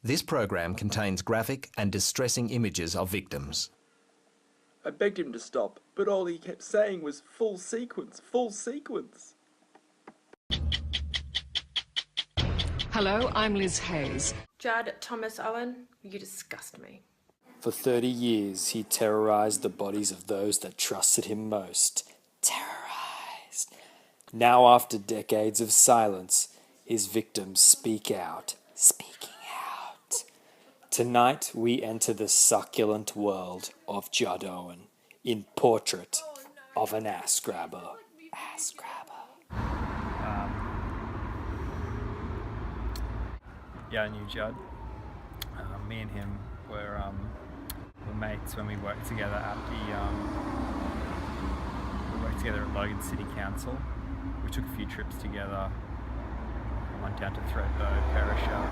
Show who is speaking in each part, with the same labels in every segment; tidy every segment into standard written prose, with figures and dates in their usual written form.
Speaker 1: This program contains graphic and distressing images of victims.
Speaker 2: I begged him to stop, but all he kept saying was full sequence, full sequence.
Speaker 3: Hello, I'm Liz Hayes.
Speaker 4: Judd Thomas Owen, you disgust me.
Speaker 5: For 30 years, he terrorized the bodies of those that trusted him most. Terrorized. Now, after decades of silence, his victims speak out. Speaking out. Tonight, we enter the succulent world of Judd Owen in Portrait of an Ass Grabber. Ass Grabber.
Speaker 6: Yeah, I knew Judd. Me and him were mates when we worked together at Logan City Council. We took a few trips together. Went down to Thredbo, Perisher.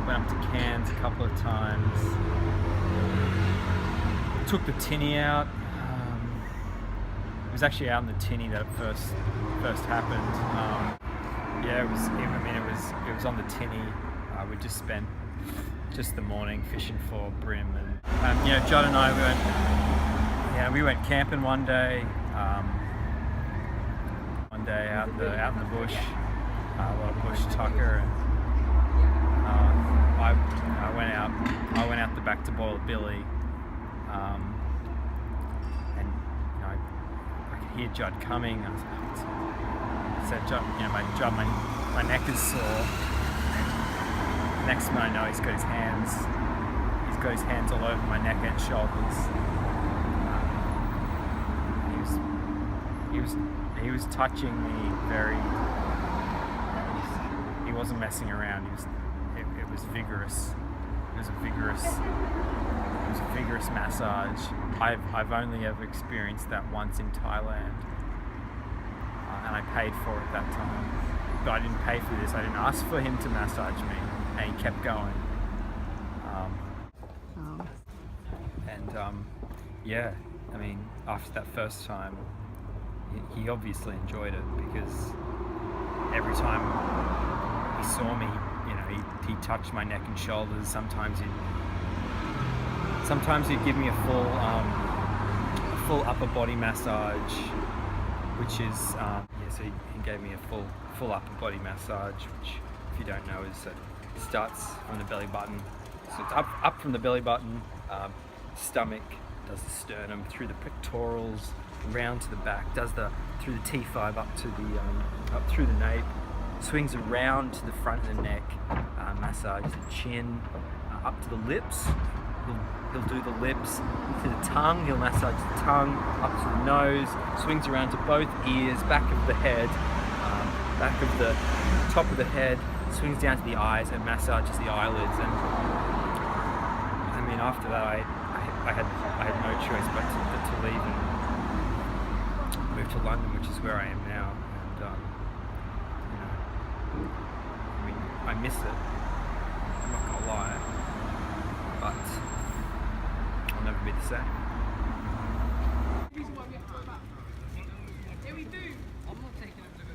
Speaker 6: Went up to Cairns a couple of times. Took the tinny out. It was actually out in the tinny that it first happened. It was on the tinny. We just spent the morning fishing for bream, and Judd and I we went camping one day. Out in the bush, a lot of bush tucker, and I went out the back to boil a billy, and I could hear Judd coming. I said, Judd, my neck is sore. Next thing I know, he's got his hands all over my neck and shoulders. He was touching me very. He wasn't messing around. It was vigorous. It was a vigorous massage. I've only ever experienced that once in Thailand, and I paid for it that time. But I didn't pay for this. I didn't ask for him to massage me, and he kept going. After that first time, he obviously enjoyed it, because every time he saw me, he touched my neck and shoulders. Sometimes he'd give me a full upper body massage, which is so he gave me a full upper body massage, which, if you don't know, is it starts from the belly button. So it's up from the belly button, stomach, does the sternum, through the pectorals, round to the back, through the T5 up through the nape, swings around to the front of the neck, massages the chin, up to the lips. He'll do the lips, to the tongue. He'll massage the tongue, up to the nose, swings around to both ears, back of the head, back of the top of the head, swings down to the eyes and massages the eyelids. And after that, I had no choice but to leave and move to London, which is where I am now. And I miss it. I'm not gonna lie, but I'll never be the same.
Speaker 3: Yeah, we do. I'm not taking him to go.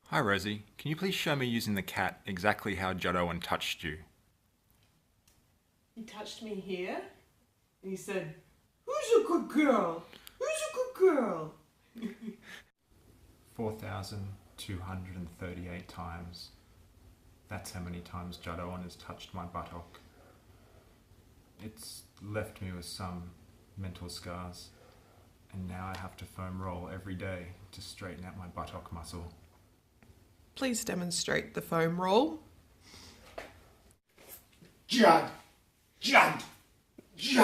Speaker 7: Hi Rosie, can you please show me using the cat exactly how Judd Owen touched you?
Speaker 8: He touched me here, and he said, "Who's a good girl? Who's a good girl?"
Speaker 7: 4,238 times. That's how many times Judd Owen has touched my buttock. It's left me with some mental scars, and now I have to foam roll every day to straighten out my buttock muscle.
Speaker 8: Please demonstrate the foam roll.
Speaker 9: Judd! Judd! Judd!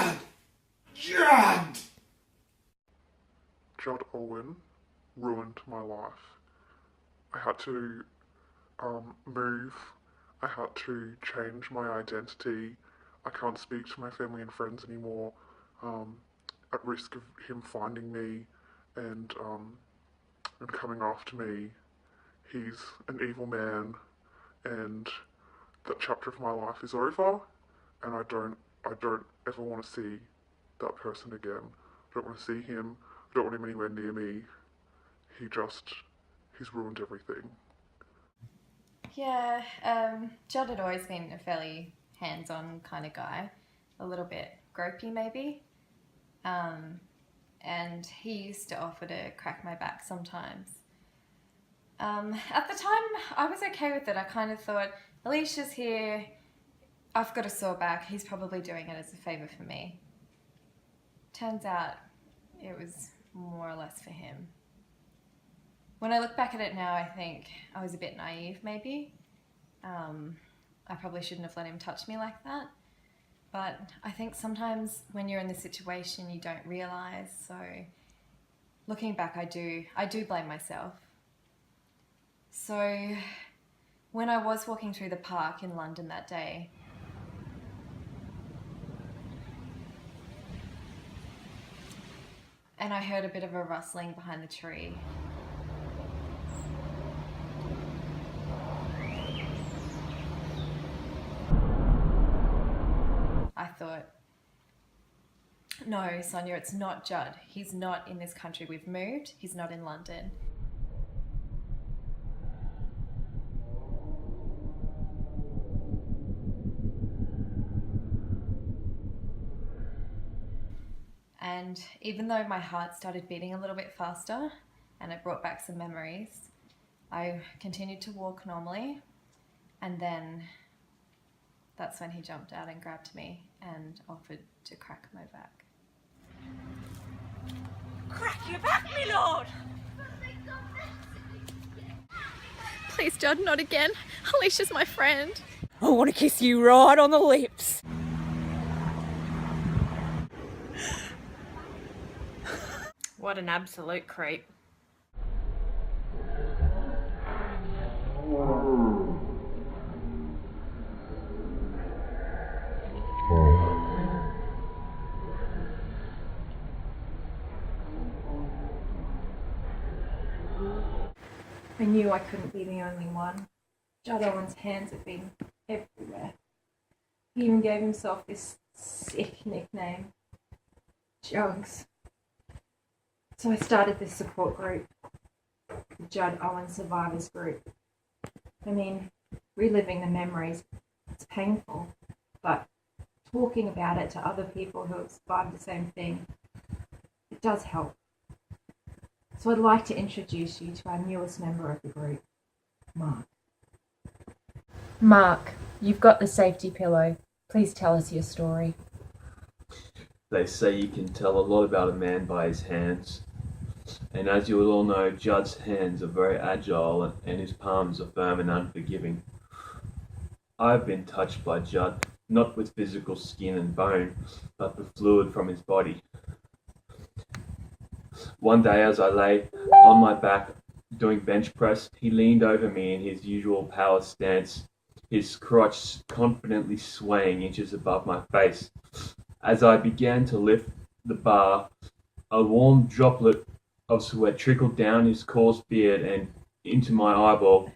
Speaker 9: ruined my life. I had to move. I had to change my identity. I can't speak to my family and friends anymore, at risk of him finding me and coming after me. He's an evil man, and that chapter of my life is over, and I don't ever want to see that person again. I don't want to see him. I don't want him anywhere near me. He's ruined everything.
Speaker 10: Yeah, Judd had always been a fairly hands-on kind of guy, a little bit gropey maybe, and he used to offer to crack my back sometimes. At the time, I was okay with it. I kind of thought, Alicia's here, I've got a sore back, he's probably doing it as a favour for me. Turns out it was more or less for him. When I look back at it now, I think I was a bit naive, maybe. I probably shouldn't have let him touch me like that. But I think sometimes when you're in the situation, you don't realise. So looking back, I do blame myself. So when I was walking through the park in London that day, and I heard a bit of a rustling behind the tree. I thought, no, Sonia, it's not Judd. He's not in this country. We've moved. He's not in London. And even though my heart started beating a little bit faster and it brought back some memories, I continued to walk normally, and then that's when he jumped out and grabbed me and offered to crack my back.
Speaker 4: Crack your back, me lord!
Speaker 11: Please, Judd, not again. Alicia's my friend.
Speaker 12: I want to kiss you right on the lips.
Speaker 4: What an absolute creep.
Speaker 10: I knew I couldn't be the only one. Judd Owen's hands had been everywhere. He even gave himself this sick nickname, Jugs. So I started this support group, the Judd Owen Survivors Group. I mean, reliving the memories, it's painful, but talking about it to other people who have survived the same thing, it does help. So I'd like to introduce you to our newest member of the group, Mark. Mark, you've got the safety pillow. Please tell us your story.
Speaker 13: They say you can tell a lot about a man by his hands. And as you will all know, Judd's hands are very agile and his palms are firm and unforgiving. I've been touched by Judd, not with physical skin and bone, but the fluid from his body. One day as I lay on my back doing bench press, he leaned over me in his usual power stance, his crotch confidently swaying inches above my face. As I began to lift the bar, a warm droplet of sweat trickled down his coarse beard and into my eyeball,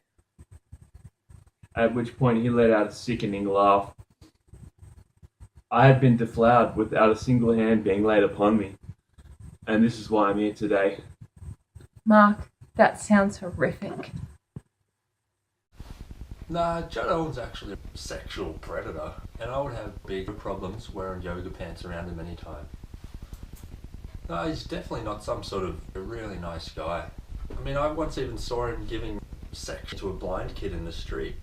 Speaker 13: at which point he let out a sickening laugh. I had been deflowered without a single hand being laid upon me, and this is why I'm here today.
Speaker 10: Mark, that sounds horrific.
Speaker 14: Nah, Judd Owen's actually a sexual predator, and I would have big problems wearing yoga pants around him anytime. No, he's definitely not some sort of a really nice guy. I mean, I once even saw him giving sex to a blind kid in the street.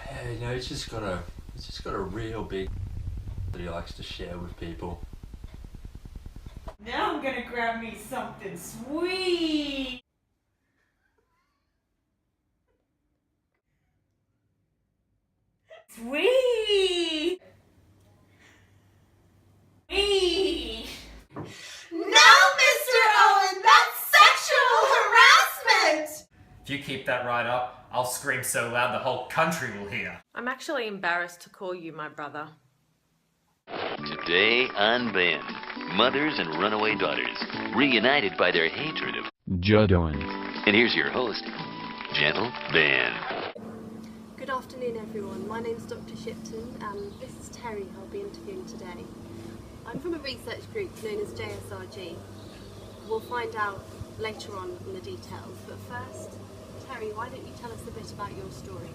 Speaker 14: Yeah, you know, he's just got a real big that he likes to share with people.
Speaker 8: Now I'm gonna grab me something sweet. Sweet. Sweet. No, Mr. Owen.
Speaker 15: keep that right up, I'll scream so loud the whole country will hear.
Speaker 4: I'm actually embarrassed to call you my brother.
Speaker 16: Today on Ben, mothers and runaway daughters, reunited by their hatred of
Speaker 17: Judd Owen.
Speaker 16: And here's your host, Gentle Ben.
Speaker 18: Good afternoon, everyone. My name's Dr. Shipton, and this is Terry I'll be interviewing today. I'm from a research group known as JSRG. We'll find out later on the details, but first, Terry, why don't you tell us a bit about your story?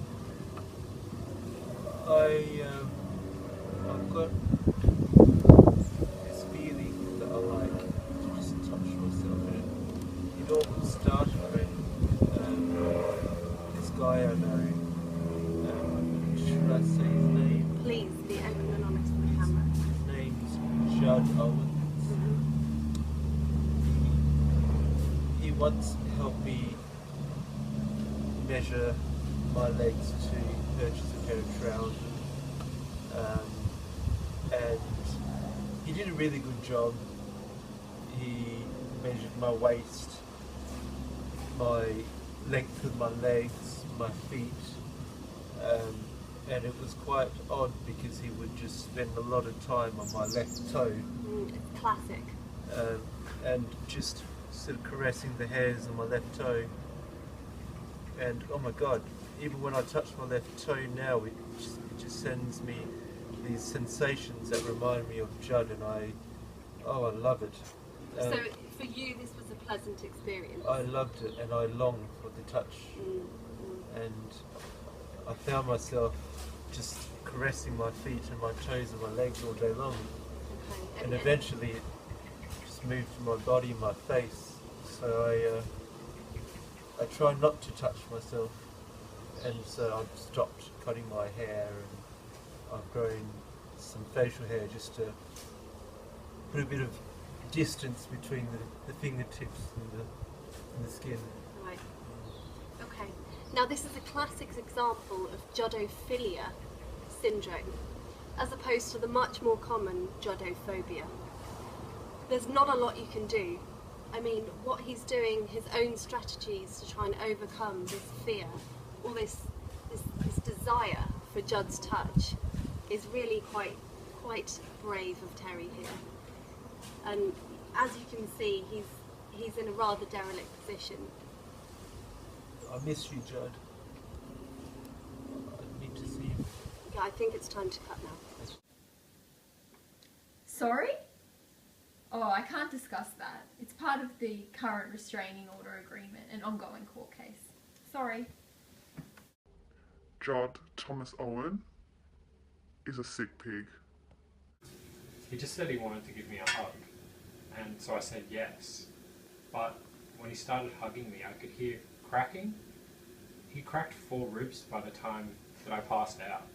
Speaker 19: I've got this feeling that I like to just touch myself, and it all started when this guy I know, should I say his name?
Speaker 18: Please, be open and honest with the camera.
Speaker 19: His name's Judd Owens. He once helped me measure my legs to purchase a pair of trousers. And he did a really good job. He measured my waist, my length of my legs, my feet, and it was quite odd because he would just spend a lot of time on my left toe.
Speaker 18: It's classic.
Speaker 19: And just sort of caressing the hairs on my left toe. And oh my god, even when I touch my left toe now, it just sends me these sensations that remind me of Judd, and I love it.
Speaker 18: So for you, this was a pleasant experience?
Speaker 19: I loved it, and I longed for the touch. And I found myself just caressing my feet and my toes and my legs all day long.
Speaker 18: Okay.
Speaker 19: And eventually it just moved to my body and my face. So I try not to touch myself, and so I've stopped cutting my hair, and I've grown some facial hair just to put a bit of distance between the fingertips and the skin.
Speaker 18: Right. Okay. Now this is a classic example of Juddophilia syndrome, as opposed to the much more common Juddophobia. There's not a lot you can do. I mean, what he's doing, his own strategies to try and overcome this fear, all this desire for Judd's touch, is really quite brave of Terry here. And as you can see, he's in a rather derelict position.
Speaker 19: I miss you, Judd. I need to see you.
Speaker 18: Yeah, I think it's time to cut now.
Speaker 11: Sorry? Oh, I can't discuss that. It's part of the current restraining order agreement, an ongoing court case. Sorry.
Speaker 9: Judd Thomas Owen is a sick pig.
Speaker 20: He just said he wanted to give me a hug, and so I said yes. But when he started hugging me, I could hear cracking. He cracked 4 ribs by the time that I passed out.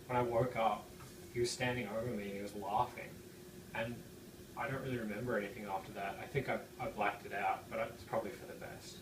Speaker 20: When I woke up, he was standing over me and he was laughing. And I don't really remember anything after that. I think I blacked it out, but it's probably for the best.